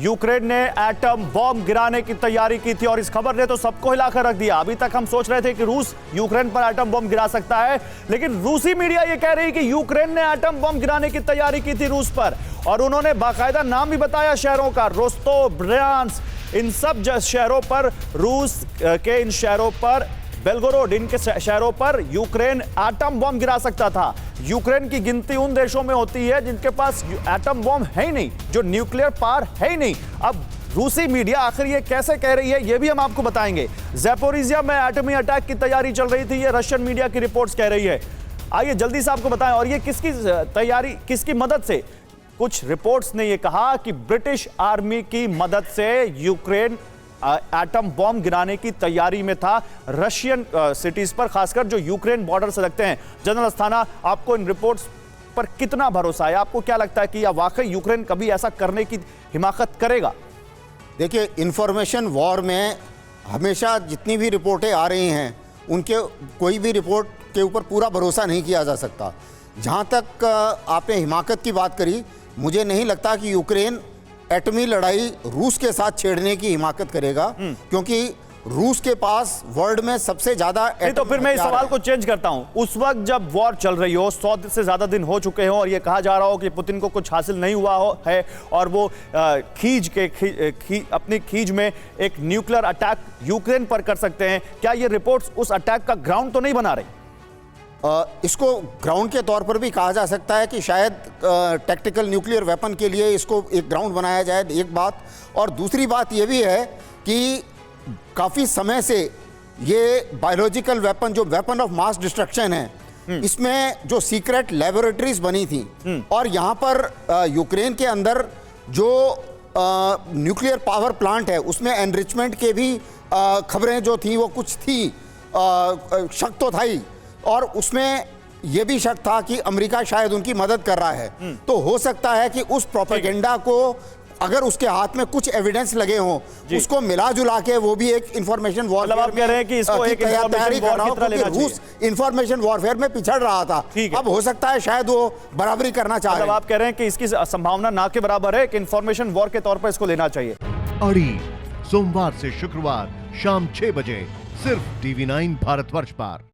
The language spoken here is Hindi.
यूक्रेन ने एटम बॉम्ब गिराने की तैयारी की थी और इस खबर ने तो सबको हिलाकर रख दिया। अभी तक हम सोच रहे थे कि रूस यूक्रेन पर एटम बॉम्ब गिरा सकता है, लेकिन रूसी मीडिया यह कह रही है कि यूक्रेन ने एटम बॉम्ब गिराने की तैयारी की थी रूस पर, और उन्होंने बाकायदा नाम भी बताया शहरों का, रोस्टोव, ब्रयांस्क, इन सब शहरों पर, रूस के इन शहरों पर, बेलगोरोड, इनके शहरों पर यूक्रेन एटम बॉम्ब गिरा सकता था। यूक्रेन की गिनती उन देशों में होती है जिनके पास एटम बॉम्ब है ही नहीं, जो न्यूक्लियर पावर है ही नहीं। अब रूसी मीडिया आखिर ये कैसे कह रही है, ये भी हम आपको बताएंगे। ज़ैपोरिज़िया में एटमी अटैक की तैयारी चल रही थी, ये रशियन मीडिया की रिपोर्ट्स कह रही है। आइए जल्दी से आपको बताएं, और ये किसकी तैयारी, किसकी मदद से? कुछ रिपोर्ट्स ने यह कहा कि ब्रिटिश आर्मी की मदद से यूक्रेन एटम बॉम्ब गिराने की तैयारी में था रशियन सिटीज पर, खासकर जो यूक्रेन बॉर्डर से लगते हैं। जनरल अस्थाना, आपको इन रिपोर्ट्स पर कितना भरोसा है? आपको क्या लगता है कि यह वाकई यूक्रेन कभी ऐसा करने की हिमाकत करेगा? देखिए, इंफॉर्मेशन वॉर में हमेशा जितनी भी रिपोर्टें आ रही हैं, उनके कोई भी रिपोर्ट के ऊपर पूरा भरोसा नहीं किया जा सकता। जहाँ तक आपने हिमाकत की बात करी, मुझे नहीं लगता कि यूक्रेन एटमी लड़ाई रूस के साथ छेड़ने की हिमाकत करेगा, क्योंकि रूस के पास वर्ल्ड में सबसे ज्यादा। तो फिर मैं इस सवाल को चेंज करता हूं। उस वक्त जब वॉर चल रही हो, 100 से ज्यादा दिन हो चुके हो और यह कहा जा रहा हो कि पुतिन को कुछ हासिल नहीं हुआ है और वो अपनी खींच में एक न्यूक्लियर अटैक यूक्रेन पर कर सकते हैं, क्या ये रिपोर्ट्स उस अटैक का ग्राउंड तो नहीं बना रही? इसको ग्राउंड के तौर पर भी कहा जा सकता है कि शायद टैक्टिकल न्यूक्लियर वेपन के लिए इसको एक ग्राउंड बनाया जाए, एक बात। और दूसरी बात यह भी है कि काफ़ी समय से ये बायोलॉजिकल वेपन, जो वेपन ऑफ मास डिस्ट्रक्शन है, इसमें जो सीक्रेट लेबोरेटरीज बनी थी, और यहाँ पर यूक्रेन के अंदर जो न्यूक्लियर पावर प्लांट है, उसमें एनरिचमेंट के भी खबरें जो थी वो कुछ थी, शक तो था ही, और उसमें यह भी शक था कि अमेरिका शायद उनकी मदद कर रहा है। तो हो सकता है कि उस प्रोपेगेंडा को, अगर उसके हाथ में कुछ एविडेंस लगे हों, उसको मिला जुला के वो भी एक इंफॉर्मेशन वॉरफेयर, आप कह रहे हैं कि इसको एक तैयारी कर रहा हो, क्योंकि रूस इंफॉर्मेशन वॉरफेयर में पिछड़ रहा था। अब हो सकता है शायद वो बराबरी करना चाह रहे हैं। आप कह रहे हैं कि इसकी संभावना ना के बराबर है कि इंफॉर्मेशन वॉर के तौर पर इसको लेना चाहिए। अड़ी सोमवार से शुक्रवार शाम 6 बजे सिर्फ TV9 भारतवर्ष पर।